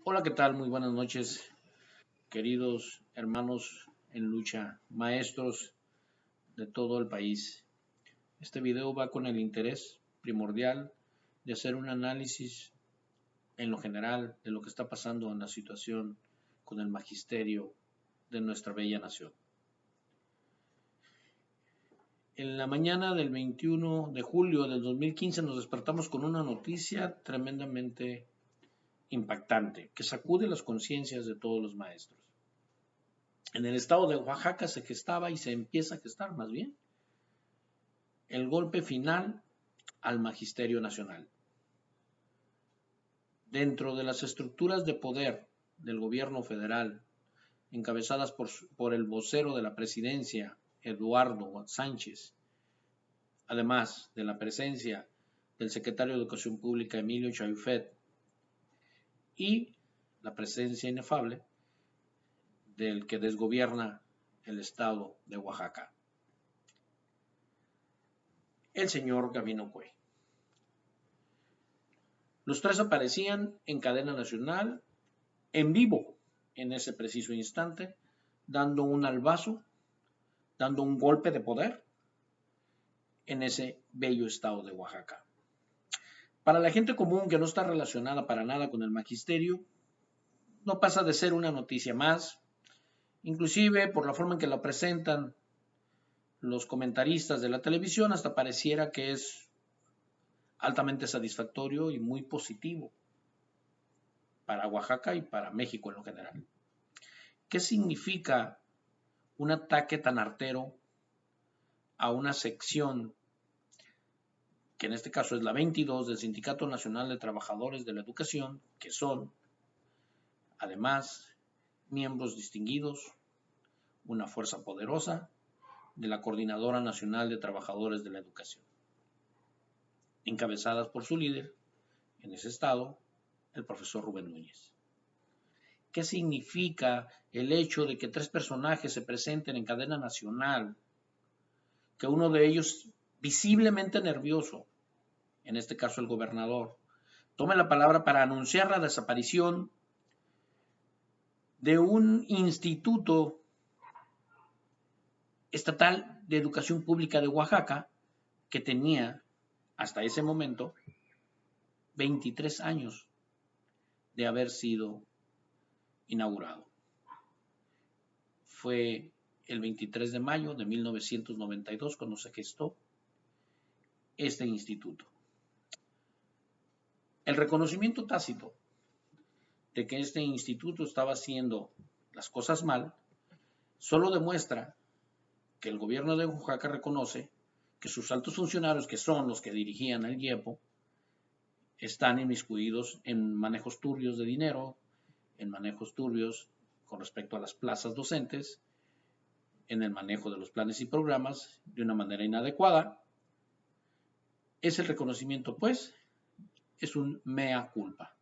Hola, ¿qué tal? Muy buenas noches, queridos hermanos en lucha, maestros de todo el país. Este video va con el interés primordial de hacer un análisis en lo general de lo que está pasando en la situación con el magisterio de nuestra bella nación. En la mañana del 21 de julio del 2015 nos despertamos con una noticia tremendamente impactante que sacude las conciencias de todos los maestros. En el estado de Oaxaca se gestaba y se empieza a gestar más bien el golpe final al magisterio nacional. Dentro de las estructuras de poder del gobierno federal, encabezadas por el vocero de la presidencia, Eduardo Sánchez, además de la presencia del secretario de Educación Pública, Emilio Chaufet, y la presencia inefable del que desgobierna el estado de Oaxaca, el señor Gabino Cue. Los tres aparecían en cadena nacional, en vivo, en ese preciso instante, dando un albazo, dando un golpe de poder en ese bello estado de Oaxaca. Para la gente común que no está relacionada para nada con el magisterio, no pasa de ser una noticia más, inclusive por la forma en que la presentan los comentaristas de la televisión, hasta pareciera que es altamente satisfactorio y muy positivo para Oaxaca y para México en lo general. ¿Qué significa un ataque tan artero a una sección, que en este caso es la 22 del Sindicato Nacional de Trabajadores de la Educación, que son, además, miembros distinguidos, una fuerza poderosa de la Coordinadora Nacional de Trabajadores de la Educación, encabezadas por su líder en ese estado, el profesor Rubén Núñez? ¿Qué significa el hecho de que tres personajes se presenten en cadena nacional, que uno de ellos visiblemente nervioso, en este caso el gobernador, tome la palabra para anunciar la desaparición de un instituto estatal de educación pública de Oaxaca que tenía hasta ese momento 23 años de haber sido inaugurado? Fue el 23 de mayo de 1992 cuando se gestó este instituto. El reconocimiento tácito de que este instituto estaba haciendo las cosas mal solo demuestra que el gobierno de Oaxaca reconoce que sus altos funcionarios, que son los que dirigían el IEPO, están inmiscuidos en manejos turbios de dinero, en manejos turbios con respecto a las plazas docentes, en el manejo de los planes y programas de una manera inadecuada. Es el reconocimiento, pues, es un mea culpa.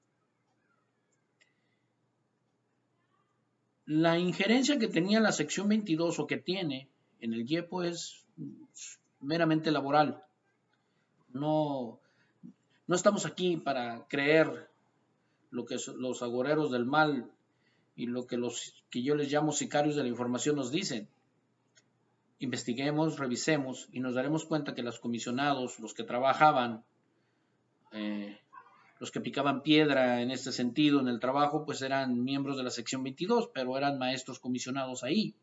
La injerencia que tenía la sección 22 o que tiene en el IEPO es meramente laboral. No estamos aquí para creer lo que los agoreros del mal y lo que los que yo les llamo sicarios de la información nos dicen. Investiguemos, revisemos y nos daremos cuenta que los comisionados, los que trabajaban, los que picaban piedra en este sentido en el trabajo, pues eran miembros de la sección 22, pero eran maestros comisionados ahí.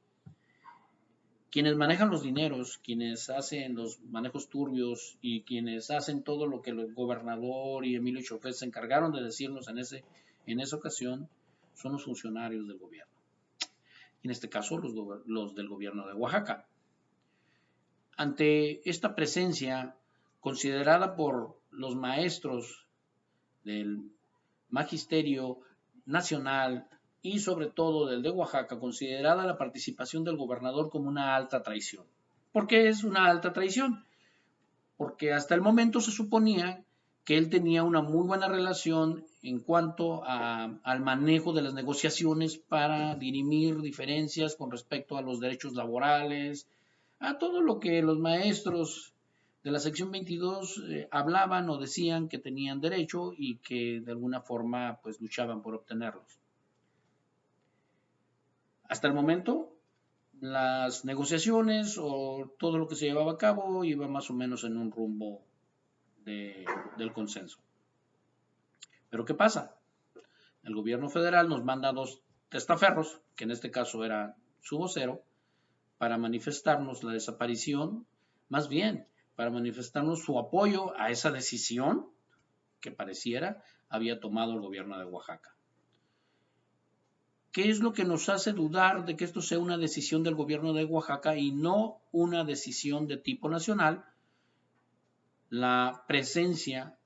Quienes manejan los dineros, quienes hacen los manejos turbios y quienes hacen todo lo que el gobernador y Emilio Chaufet se encargaron de decirnos en esa ocasión, son los funcionarios del gobierno. En este caso, los del gobierno de Oaxaca. Ante esta presencia, considerada por los maestros del magisterio nacional y sobre todo del de Oaxaca, considerada la participación del gobernador como una alta traición. ¿Por qué es una alta traición? Porque hasta el momento se suponía que él tenía una muy buena relación en cuanto al manejo de las negociaciones para dirimir diferencias con respecto a los derechos laborales, a todo lo que los maestros de la sección 22 hablaban o decían que tenían derecho y que de alguna forma pues luchaban por obtenerlos. Hasta el momento, las negociaciones o todo lo que se llevaba a cabo iba más o menos en un rumbo del consenso. Pero ¿qué pasa? El gobierno federal nos manda 2 testaferros, que en este caso era su vocero, para manifestarnos la desaparición, más bien para manifestarnos su apoyo a esa decisión que pareciera había tomado el gobierno de Oaxaca. ¿Qué es lo que nos hace dudar de que esto sea una decisión del gobierno de Oaxaca y no una decisión de tipo nacional? La presencia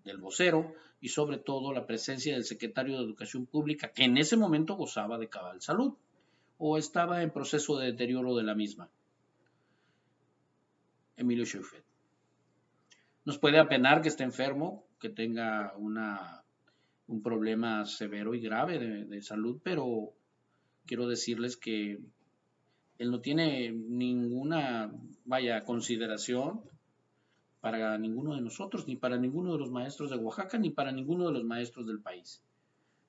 del vocero y sobre todo la presencia del secretario de Educación Pública, que en ese momento gozaba de cabal salud o estaba en proceso de deterioro de la misma, Emilio Schaufet. Nos puede apenar que esté enfermo, que tenga un problema severo y grave de salud, pero quiero decirles que él no tiene ninguna, consideración para ninguno de nosotros, ni para ninguno de los maestros de Oaxaca, ni para ninguno de los maestros del país.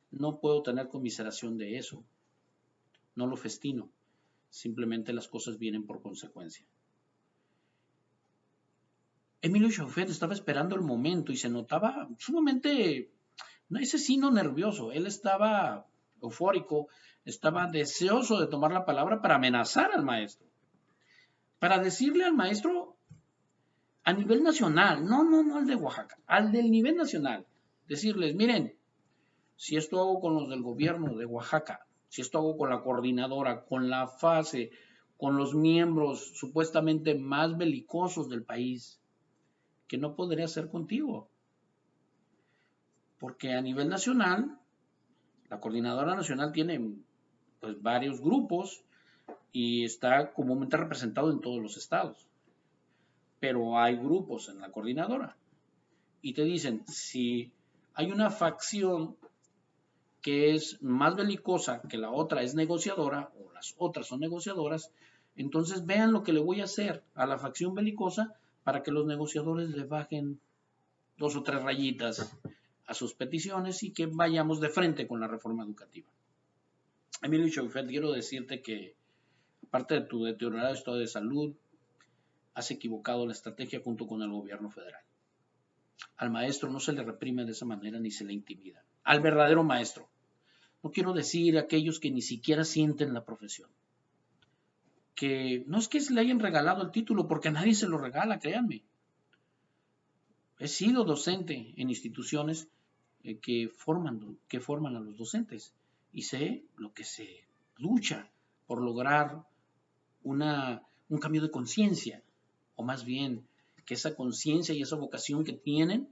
No puedo tener conmiseración de eso. No lo festino. Simplemente las cosas vienen por consecuencia. Emilio Schaufet estaba esperando el momento y se notaba sumamente, ese sí no nervioso, él estaba eufórico, estaba deseoso de tomar la palabra para amenazar al maestro, para decirle al maestro a nivel nacional, no al de Oaxaca, al del nivel nacional, decirles, miren, si esto hago con los del gobierno de Oaxaca, si esto hago con la coordinadora, con la fase, con los miembros supuestamente más belicosos del país, que no podré hacer contigo. Porque a nivel nacional, la coordinadora nacional tiene pues varios grupos y está comúnmente representado en todos los estados. Pero hay grupos en la coordinadora. Y te dicen, si hay una facción que es más belicosa que la otra es negociadora, o las otras son negociadoras, entonces vean lo que le voy a hacer a la facción belicosa para que los negociadores le bajen 2 o 3 rayitas a sus peticiones y que vayamos de frente con la reforma educativa. Emilio Schaufet, quiero decirte que, aparte de tu deteriorado estado de salud, has equivocado la estrategia junto con el gobierno federal. Al maestro no se le reprime de esa manera ni se le intimida. Al verdadero maestro. No quiero decir a aquellos que ni siquiera sienten la profesión. Que no es que se le hayan regalado el título, porque a nadie se lo regala, créanme. He sido docente en instituciones que forman a los docentes y sé lo que se lucha por lograr un cambio de conciencia, o más bien que esa conciencia y esa vocación que tienen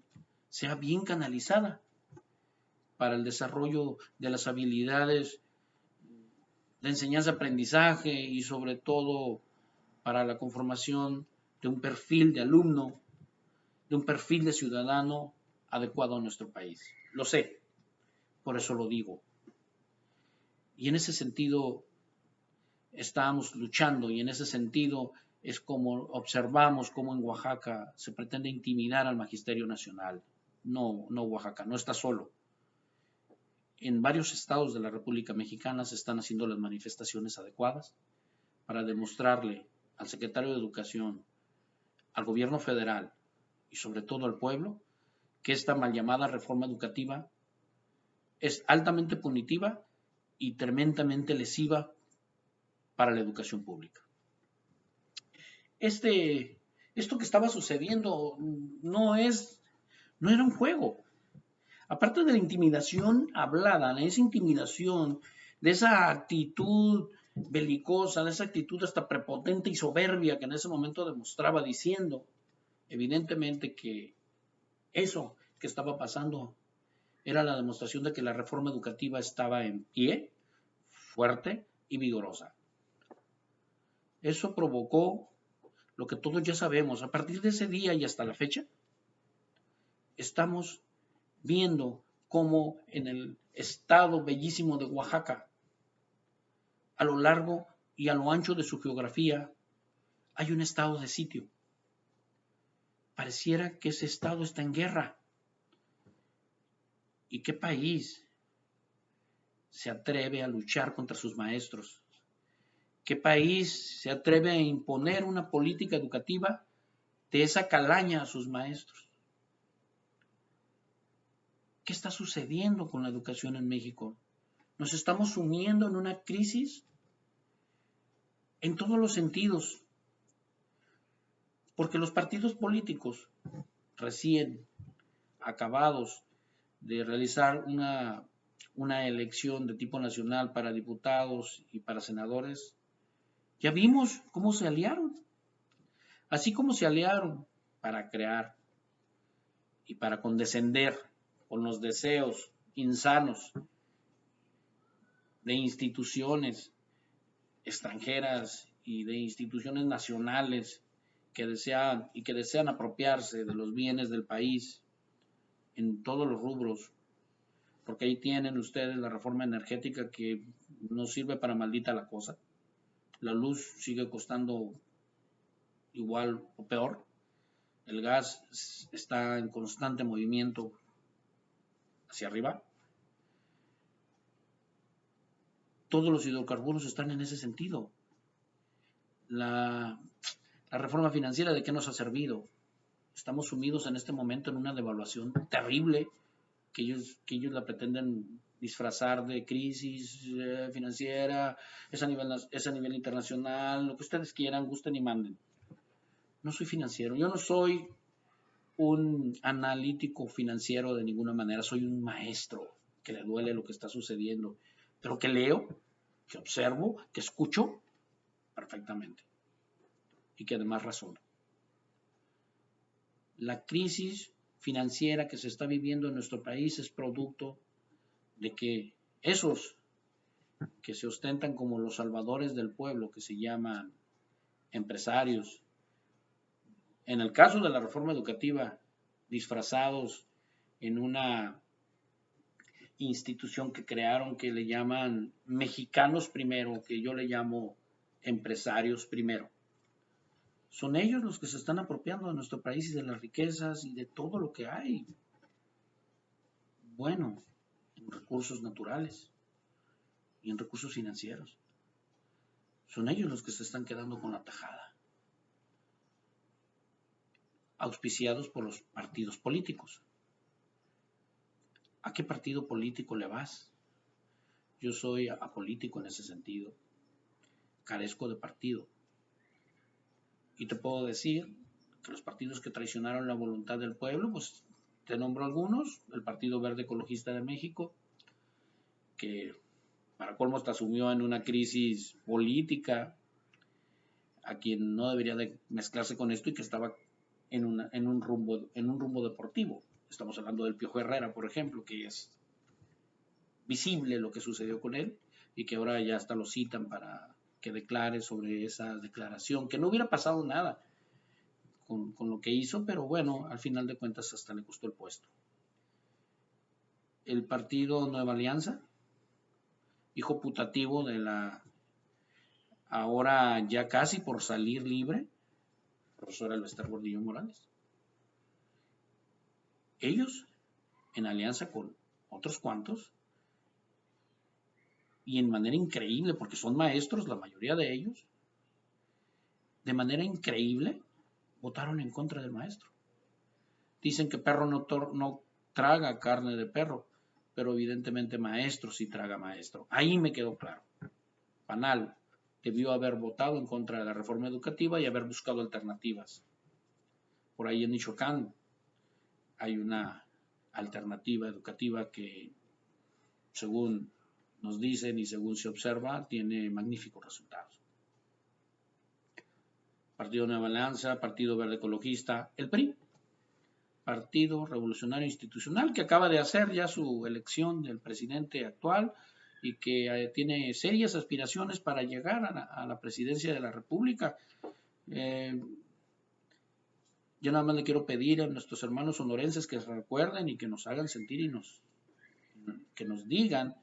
sea bien canalizada para el desarrollo de las habilidades de enseñanza-aprendizaje y sobre todo para la conformación de un perfil de alumno, de un perfil de ciudadano adecuado a nuestro país. Lo sé, por eso lo digo. Y en ese sentido estamos luchando y en ese sentido es como observamos cómo en Oaxaca se pretende intimidar al Magisterio Nacional. No Oaxaca, no está solo. En varios estados de la República Mexicana se están haciendo las manifestaciones adecuadas para demostrarle al secretario de Educación, al gobierno federal y sobre todo al pueblo que esta mal llamada reforma educativa es altamente punitiva y tremendamente lesiva para la educación pública. Esto que estaba sucediendo no era un juego. Aparte de la intimidación hablada, de esa intimidación, de esa actitud belicosa, de esa actitud hasta prepotente y soberbia que en ese momento demostraba diciendo, evidentemente que eso que estaba pasando era la demostración de que la reforma educativa estaba en pie, fuerte y vigorosa. Eso provocó lo que todos ya sabemos. A partir de ese día y hasta la fecha, estamos viendo cómo en el estado bellísimo de Oaxaca, a lo largo y a lo ancho de su geografía, hay un estado de sitio. pareciera que ese Estado está en guerra. ¿Y qué país se atreve a luchar contra sus maestros? ¿Qué país se atreve a imponer una política educativa de esa calaña a sus maestros? ¿Qué está sucediendo con la educación en México? Nos estamos sumiendo en una crisis en todos los sentidos, porque los partidos políticos recién acabados de realizar una elección de tipo nacional para diputados y para senadores, ya vimos cómo se aliaron. Así como se aliaron para crear y para condescender con los deseos insanos de instituciones extranjeras y de instituciones nacionales que desean apropiarse de los bienes del país en todos los rubros, porque ahí tienen ustedes la reforma energética que no sirve para maldita la cosa. La luz sigue costando igual o peor. El gas está en constante movimiento hacia arriba. Todos los hidrocarburos están en ese sentido. La reforma financiera, ¿de qué nos ha servido? Estamos sumidos en este momento en una devaluación terrible que ellos la pretenden disfrazar de crisis financiera, es a nivel internacional, lo que ustedes quieran, gusten y manden. No soy financiero, yo no soy un analítico financiero de ninguna manera, soy un maestro que le duele lo que está sucediendo, pero que leo, que observo, que escucho perfectamente y que además razono. La crisis financiera que se está viviendo en nuestro país es producto de que esos que se ostentan como los salvadores del pueblo, que se llaman empresarios, en el caso de la reforma educativa, disfrazados en una institución que crearon que le llaman mexicanos primero, que yo le llamo empresarios primero. Son ellos los que se están apropiando de nuestro país y de las riquezas y de todo lo que hay. Bueno, en recursos naturales y en recursos financieros. Son ellos los que se están quedando con la tajada, auspiciados por los partidos políticos. ¿A qué partido político le vas? Yo soy apolítico en ese sentido. Carezco de partido. Y te puedo decir que los partidos que traicionaron la voluntad del pueblo, pues te nombro algunos, el Partido Verde Ecologista de México, que para colmo hasta asumió en una crisis política a quien no debería de mezclarse con esto y que estaba en un rumbo deportivo. Estamos hablando del Piojo Herrera, por ejemplo, que es visible lo que sucedió con él y que ahora ya hasta lo citan para que declare sobre esa declaración, que no hubiera pasado nada con lo que hizo, pero bueno, al final de cuentas hasta le costó el puesto. El partido Nueva Alianza, hijo putativo de la ahora ya casi por salir libre, profesora Elvester Gordillo Morales. Ellos, en alianza con otros cuantos, y en manera increíble, porque son maestros la mayoría de ellos, de manera increíble, votaron en contra del maestro. Dicen que perro no traga carne de perro, pero evidentemente maestro sí traga maestro. Ahí me quedó claro. Panal debió haber votado en contra de la reforma educativa y haber buscado alternativas. Por ahí en Michoacán hay una alternativa educativa que, según nos dicen y según se observa, tiene magníficos resultados. Partido Nueva Alianza, Partido Verde Ecologista, el PRI, Partido Revolucionario Institucional, que acaba de hacer ya su elección del presidente actual y que tiene serias aspiraciones para llegar a la presidencia de la República. Yo nada más le quiero pedir a nuestros hermanos sonorenses que se recuerden y que nos hagan sentir y que nos digan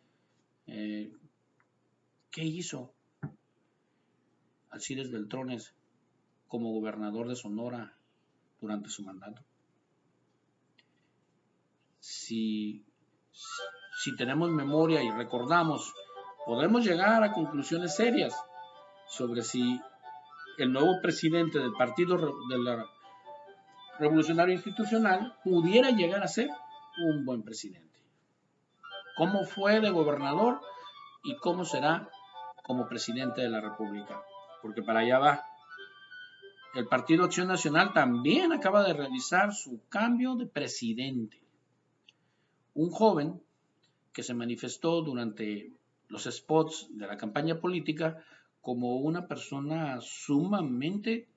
qué hizo Alcides Beltrones como gobernador de Sonora durante su mandato. Si, si tenemos memoria y recordamos, podemos llegar a conclusiones serias sobre si el nuevo presidente del Partido de la Revolucionario Institucional pudiera llegar a ser un buen presidente. ¿Cómo fue de gobernador y cómo será como presidente de la República? Porque para allá va. El Partido Acción Nacional también acaba de realizar su cambio de presidente. Un joven que se manifestó durante los spots de la campaña política como una persona sumamente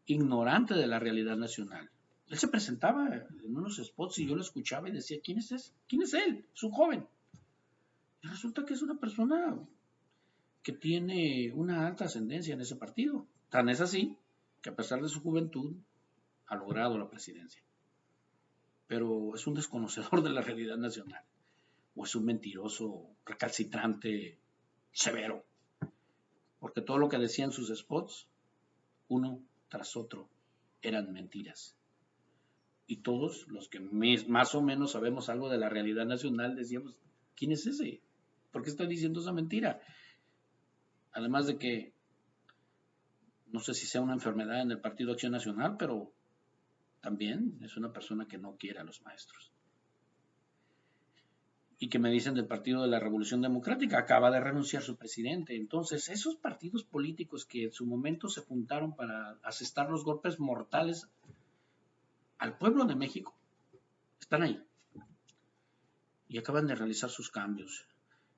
ignorante de la realidad nacional. Él se presentaba en unos spots y yo lo escuchaba y decía, ¿quién es ¿Quién es él? Es un joven. Y resulta que es una persona que tiene una alta ascendencia en ese partido. Tan es así que a pesar de su juventud ha logrado la presidencia. Pero es un desconocedor de la realidad nacional. O es un mentiroso, recalcitrante, severo. Porque todo lo que decía en sus spots, uno tras otro, eran mentiras. Y todos los que más o menos sabemos algo de la realidad nacional decíamos, ¿quién es ese? ¿Por qué está diciendo esa mentira? Además de que no sé si sea una enfermedad en el Partido Acción Nacional, pero también es una persona que no quiere a los maestros. Y que me dicen del Partido de la Revolución Democrática, acaba de renunciar su presidente. Entonces, esos partidos políticos que en su momento se juntaron para asestar los golpes mortales al pueblo de México, están ahí. Y acaban de realizar sus cambios.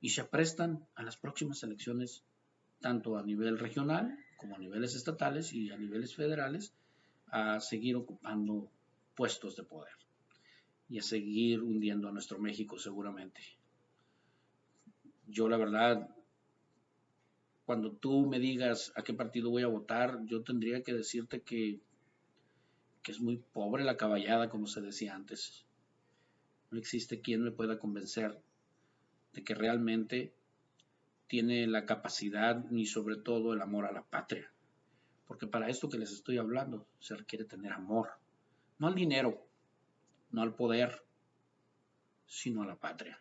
Y se aprestan a las próximas elecciones, tanto a nivel regional como a niveles estatales y a niveles federales, a seguir ocupando puestos de poder y a seguir hundiendo a nuestro México seguramente. Yo la verdad, cuando tú me digas a qué partido voy a votar, yo tendría que decirte que es muy pobre la caballada, como se decía antes. No existe quien me pueda convencer de que realmente tiene la capacidad ni sobre todo el amor a la patria. Porque para esto que les estoy hablando se requiere tener amor, no al dinero, no al poder, sino a la patria.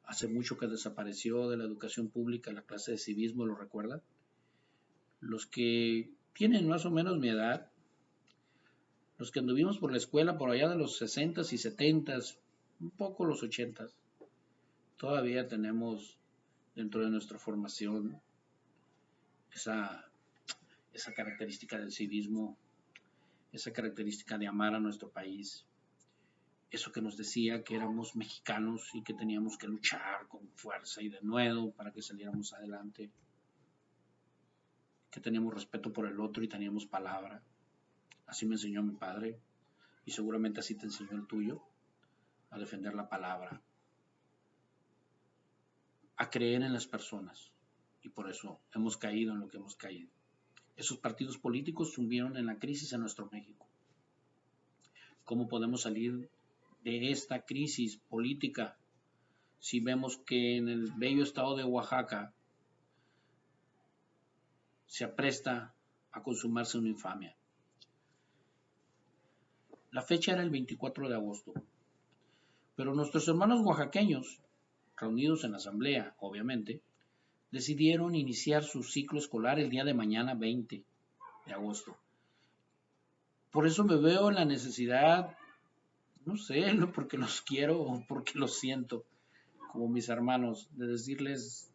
Hace mucho que desapareció de la educación pública la clase de civismo, ¿lo recuerdan? Los que tienen más o menos mi edad, los que anduvimos por la escuela por allá de los 60s y 70s, un poco los 80s, todavía tenemos dentro de nuestra formación esa característica del civismo, esa característica de amar a nuestro país, eso que nos decía que éramos mexicanos y que teníamos que luchar con fuerza y denuedo para que saliéramos adelante, que teníamos respeto por el otro y teníamos palabra. Así me enseñó mi padre y seguramente así te enseñó el tuyo, a defender la palabra, a creer en las personas, y por eso hemos caído en lo que hemos caído. Esos partidos políticos sumbieron en la crisis en nuestro México. ¿Cómo podemos salir de esta crisis política si vemos que en el bello estado de Oaxaca se apresta a consumarse una infamia? La fecha era el 24 de agosto, pero nuestros hermanos oaxaqueños, reunidos en la asamblea, obviamente, decidieron iniciar su ciclo escolar el día de mañana 20 de agosto. Por eso me veo en la necesidad, no sé, no porque los quiero o porque los siento, como mis hermanos, de decirles,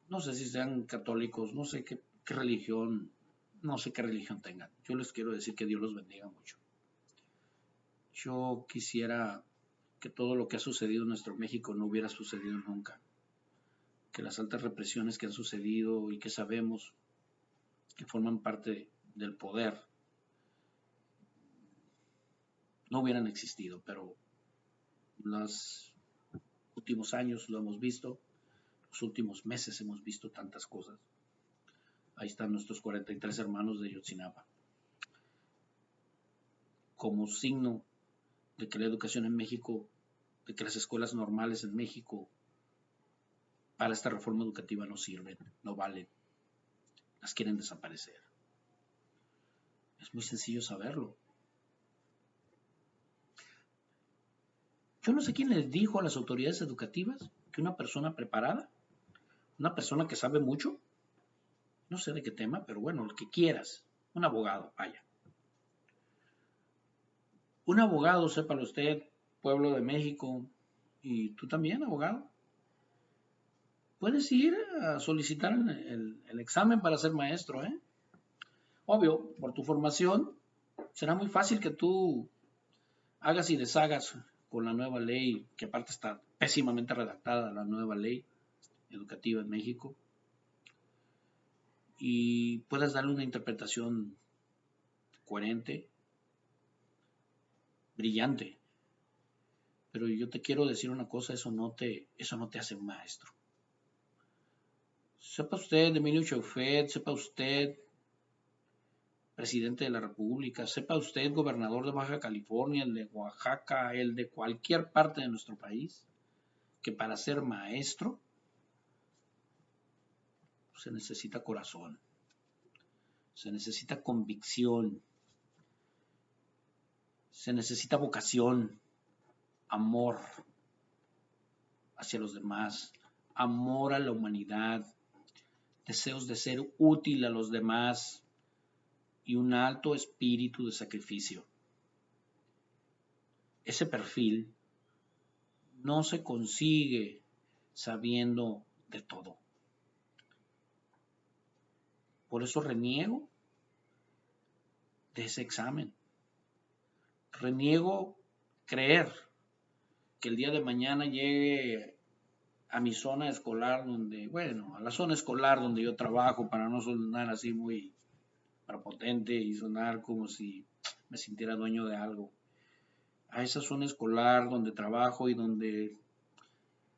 no sé si sean católicos, no sé qué religión, no sé qué religión tengan. Yo les quiero decir que Dios los bendiga mucho. Yo quisiera que todo lo que ha sucedido en nuestro México no hubiera sucedido nunca. Que las altas represiones que han sucedido y que sabemos que forman parte del poder no hubieran existido, pero los últimos años lo hemos visto, los últimos meses hemos visto tantas cosas. Ahí están nuestros 43 hermanos de Yotzinapa. Como signo de que la educación en México, de que las escuelas normales en México para esta reforma educativa no sirven, no valen, las quieren desaparecer. Es muy sencillo saberlo. Yo no sé quién les dijo a las autoridades educativas que una persona preparada, una persona que sabe mucho, no sé de qué tema, pero bueno, el que quieras, un abogado, vaya. Un abogado, sépalo usted, pueblo de México, y tú también, abogado, puedes ir a solicitar el examen para ser maestro, ¿eh? Obvio, por tu formación, será muy fácil que tú hagas y deshagas con la nueva ley, que aparte está pésimamente redactada, la nueva ley educativa en México, y puedas darle una interpretación coherente, brillante. Pero yo te quiero decir una cosa, eso no te hace un maestro. Sepa usted, Emilio Chaufet, sepa usted, presidente de la República, sepa usted, gobernador de Baja California, el de Oaxaca, el de cualquier parte de nuestro país, que para ser maestro se necesita corazón, se necesita convicción, se necesita vocación, amor hacia los demás, amor a la humanidad, deseos de ser útil a los demás y un alto espíritu de sacrificio. Ese perfil no se consigue sabiendo de todo. Por eso reniego de ese examen. Reniego creer que el día de mañana llegue a mi zona escolar donde, bueno, a la zona escolar donde yo trabajo, para no sonar así muy prepotente y sonar como si me sintiera dueño de algo. A esa zona escolar donde trabajo y donde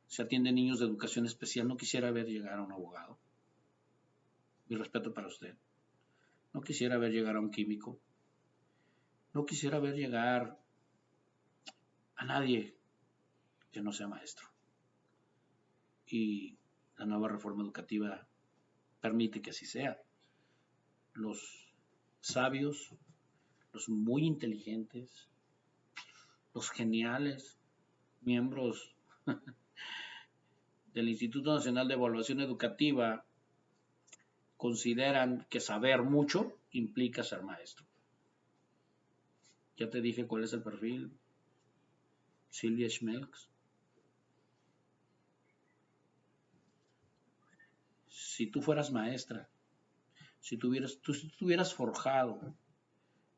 se atienden niños de educación especial, no quisiera ver llegar a un abogado. Mi respeto para usted. No quisiera ver llegar a un químico. No quisiera ver llegar a nadie que no sea maestro. Y la nueva reforma educativa permite que así sea. Los sabios, los muy inteligentes, los geniales miembros del Instituto Nacional de Evaluación Educativa consideran que saber mucho implica ser maestro. Ya te dije cuál es el perfil. Silvia Schmelz. Si tú fueras maestra, si tú estuvieras forjado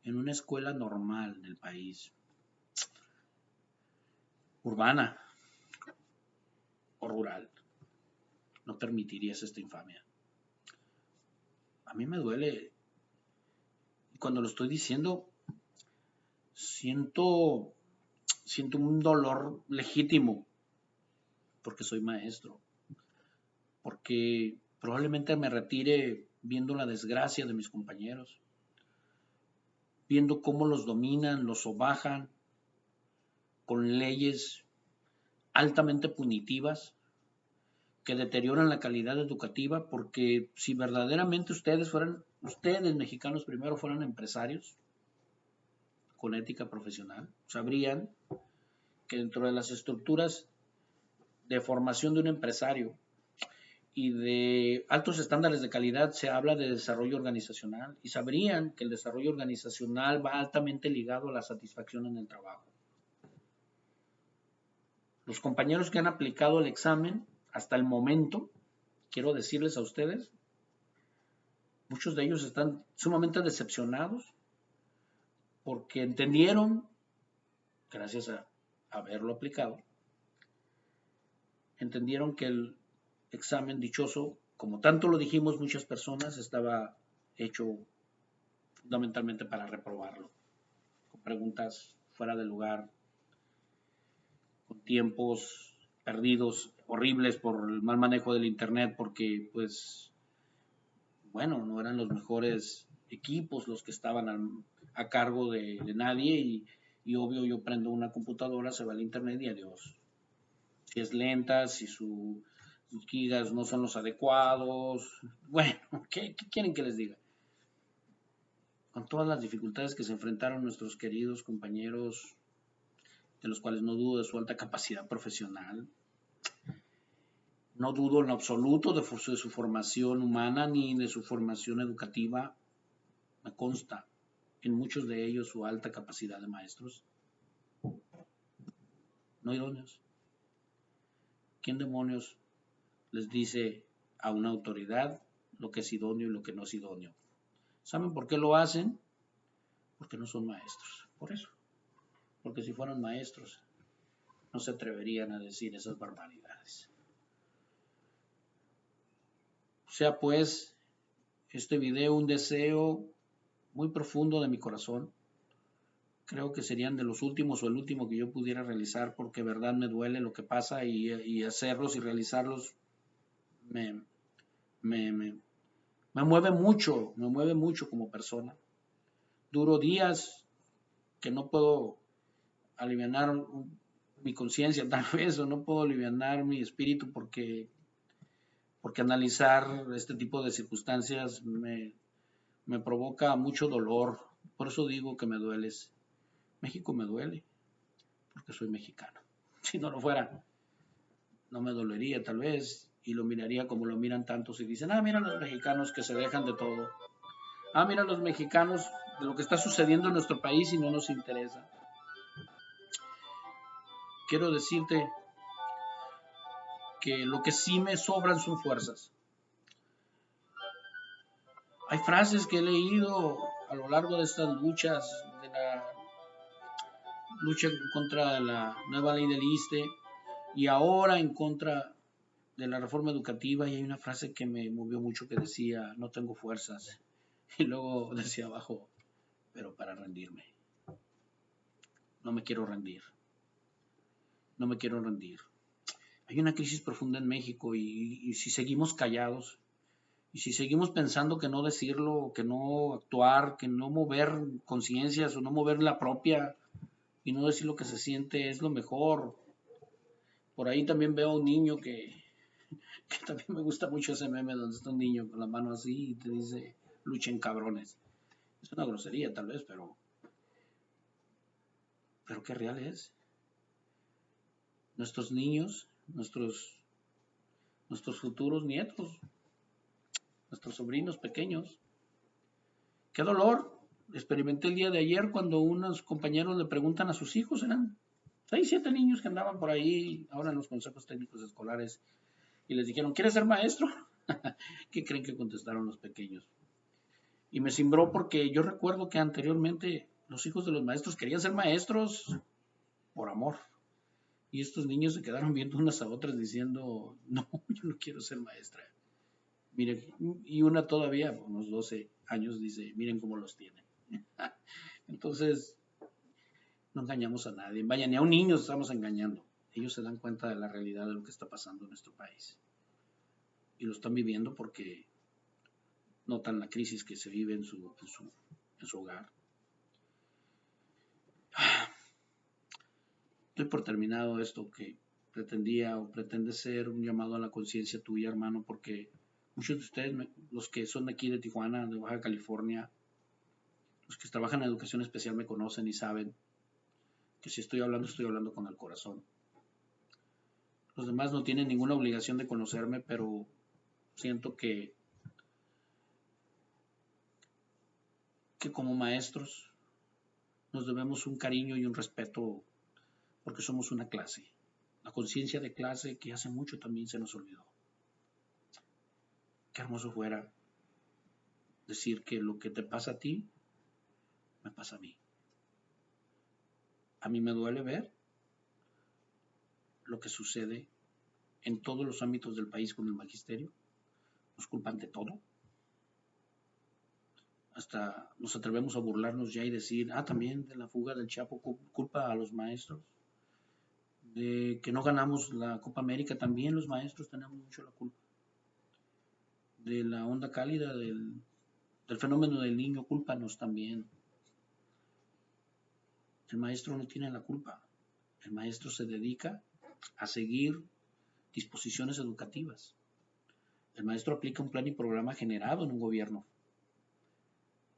en una escuela normal del país, urbana o rural, no permitirías esta infamia. A mí me duele. Y cuando lo estoy diciendo, siento un dolor legítimo porque soy maestro, porque probablemente me retire viendo la desgracia de mis compañeros, viendo cómo los dominan, los sobajan con leyes altamente punitivas que deterioran la calidad educativa, porque si verdaderamente ustedes mexicanos primero fueran empresarios con ética profesional, sabrían que dentro de las estructuras de formación de un empresario y de altos estándares de calidad se habla de desarrollo organizacional, y sabrían que el desarrollo organizacional va altamente ligado a la satisfacción en el trabajo. Los compañeros que han aplicado el examen hasta el momento, quiero decirles a ustedes, muchos de ellos están sumamente decepcionados porque entendieron, gracias a haberlo aplicado, entendieron que el examen dichoso, como tanto lo dijimos muchas personas, estaba hecho fundamentalmente para reprobarlo, con preguntas fuera de lugar, con tiempos perdidos horribles por el mal manejo del internet, porque pues bueno, no eran los mejores equipos los que estaban a cargo de nadie, y obvio yo prendo una computadora, se va al internet y adiós. Si es lenta, si sus gigas no son los adecuados, bueno, ¿qué quieren que les diga? con todas las dificultades que se enfrentaron nuestros queridos compañeros, de los cuales no dudo de su alta capacidad profesional, no dudo en lo absoluto de su formación humana ni de su formación educativa, me consta en muchos de ellos su alta capacidad de maestros, no idóneos. ¿Quién demonios les dice a una autoridad lo que es idóneo y lo que no es idóneo? ¿Saben por qué lo hacen? Porque no son maestros, por eso. Porque si fueran maestros, no se atreverían a decir esas barbaridades. Sea pues este video un deseo muy profundo de mi corazón. Creo que serían de los últimos o el último que yo pudiera realizar, porque de verdad me duele lo que pasa y hacerlos y realizarlos me mueve mucho como persona. Duro días que no puedo alivianar mi conciencia tal vez, o no puedo alivianar mi espíritu porque analizar este tipo de circunstancias me provoca mucho dolor. Por eso digo que me dueles. México me duele porque soy mexicano. Si no lo fuera, no me dolería tal vez y lo miraría como lo miran tantos y dicen, mira los mexicanos que se dejan de todo. Mira los mexicanos de lo que está sucediendo en nuestro país y no nos interesa. Quiero decirte que lo que sí me sobran son fuerzas. Hay frases que he leído a lo largo de estas luchas, de la lucha contra la nueva ley del ISSSTE y ahora en contra de la reforma educativa, y hay una frase que me movió mucho que decía, no tengo fuerzas, y luego decía abajo, pero para rendirme. No me quiero rendir. No me quiero rendir. Hay una crisis profunda en México y si seguimos callados, y si seguimos pensando que no decirlo, que no actuar, que no mover conciencias o no mover la propia y no decir lo que se siente es lo mejor. Por ahí también veo a un niño que también me gusta mucho ese meme donde está un niño con la mano así y te dice, luchen cabrones. Es una grosería tal vez, pero qué real es. Nuestros niños, nuestros futuros nietos, nuestros sobrinos pequeños. Qué dolor. Experimenté el día de ayer cuando unos compañeros le preguntan a sus hijos, eran 6, 7 niños que andaban por ahí, ahora en los consejos técnicos escolares, y les dijeron, ¿quieres ser maestro? ¿Qué creen que contestaron los pequeños? Y me cimbró porque yo recuerdo que anteriormente los hijos de los maestros querían ser maestros por amor. Y estos niños se quedaron viendo unas a otras diciendo, no, yo no quiero ser maestra. Miren, y una todavía, unos 12 años, dice, miren cómo los tienen. Entonces, no engañamos a nadie. Vaya, ni a un niño estamos engañando. Ellos se dan cuenta de la realidad de lo que está pasando en nuestro país. Y lo están viviendo porque notan la crisis que se vive en su hogar. Estoy por terminado esto que pretendía o pretende ser un llamado a la conciencia tuya, hermano, porque muchos de ustedes, los que son de aquí de Tijuana, de Baja California, los que trabajan en educación especial me conocen y saben que si estoy hablando con el corazón. Los demás no tienen ninguna obligación de conocerme, pero siento que como maestros nos debemos un cariño y un respeto porque somos una clase. La conciencia de clase que hace mucho también se nos olvidó. Qué hermoso fuera decir que lo que te pasa a ti, me pasa a mí. A mí me duele ver lo que sucede en todos los ámbitos del país con el magisterio. Nos culpan de todo. Hasta nos atrevemos a burlarnos ya y decir, también de la fuga del Chapo culpa a los maestros. De que no ganamos la Copa América, también los maestros tenemos mucho la culpa. De la onda cálida del fenómeno del niño, cúlpanos también. El maestro no tiene la culpa. El maestro se dedica a seguir disposiciones educativas. El maestro aplica un plan y programa generado en un gobierno.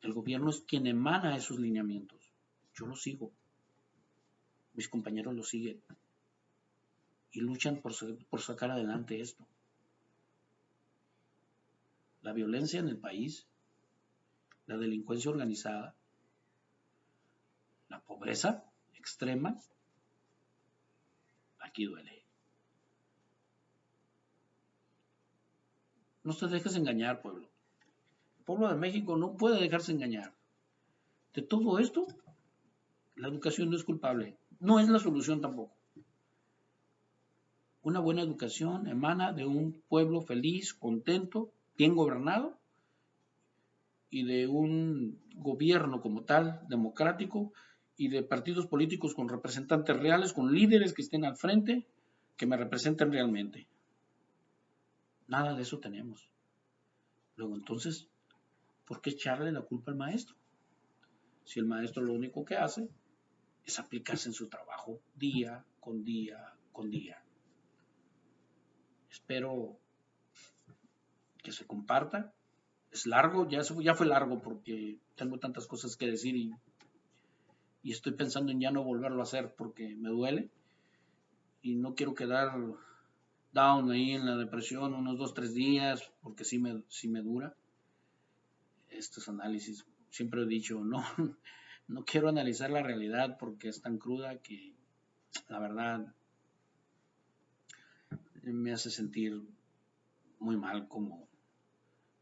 El gobierno es quien emana esos lineamientos. Yo los sigo. Mis compañeros los siguen. Y luchan por sacar adelante esto. La violencia en el país, la delincuencia organizada, la pobreza extrema, aquí duele. No te dejes engañar, pueblo. El pueblo de México no puede dejarse engañar. De todo esto, la educación no es culpable. No es la solución tampoco. Una buena educación emana de un pueblo feliz, contento, bien gobernado y de un gobierno como tal, democrático, y de partidos políticos con representantes reales, con líderes que estén al frente, que me representen realmente. Nada de eso tenemos. Luego entonces, ¿por qué echarle la culpa al maestro? Si el maestro lo único que hace es aplicarse en su trabajo día con día con día. Espero que se comparta. Es largo, ya fue largo porque tengo tantas cosas que decir y estoy pensando en ya no volverlo a hacer porque me duele y no quiero quedar down ahí en la depresión unos 2, 3 días porque sí me dura estos análisis. Siempre he dicho, no, no quiero analizar la realidad porque es tan cruda que la verdad me hace sentir muy mal como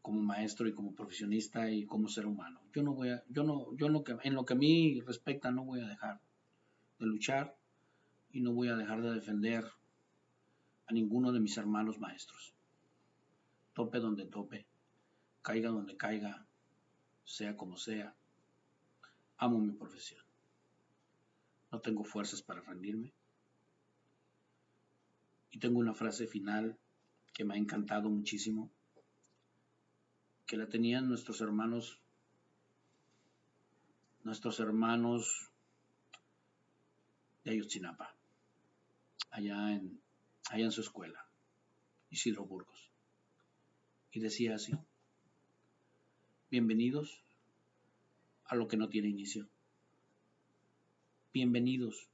maestro y como profesionista y como ser humano. Yo no voy a, yo no, yo en lo que a mí respecta no voy a dejar de luchar y no voy a dejar de defender a ninguno de mis hermanos maestros. Tope donde tope, caiga donde caiga, sea como sea, amo mi profesión. No tengo fuerzas para rendirme. Y tengo una frase final que me ha encantado muchísimo, que la tenían nuestros hermanos de Ayotzinapa, allá en su escuela, Isidro Burgos. Y decía así, bienvenidos a lo que no tiene inicio. Bienvenidos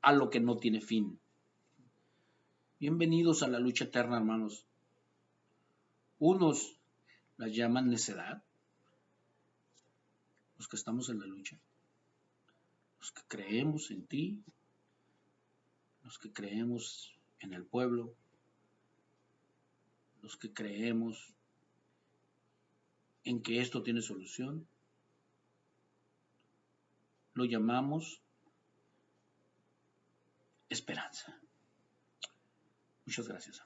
a lo que no tiene fin. Bienvenidos a la lucha eterna, hermanos. Unos la llaman necedad, los que estamos en la lucha, los que creemos en ti, los que creemos en el pueblo, los que creemos en que esto tiene solución, lo llamamos esperanza. Muchas gracias.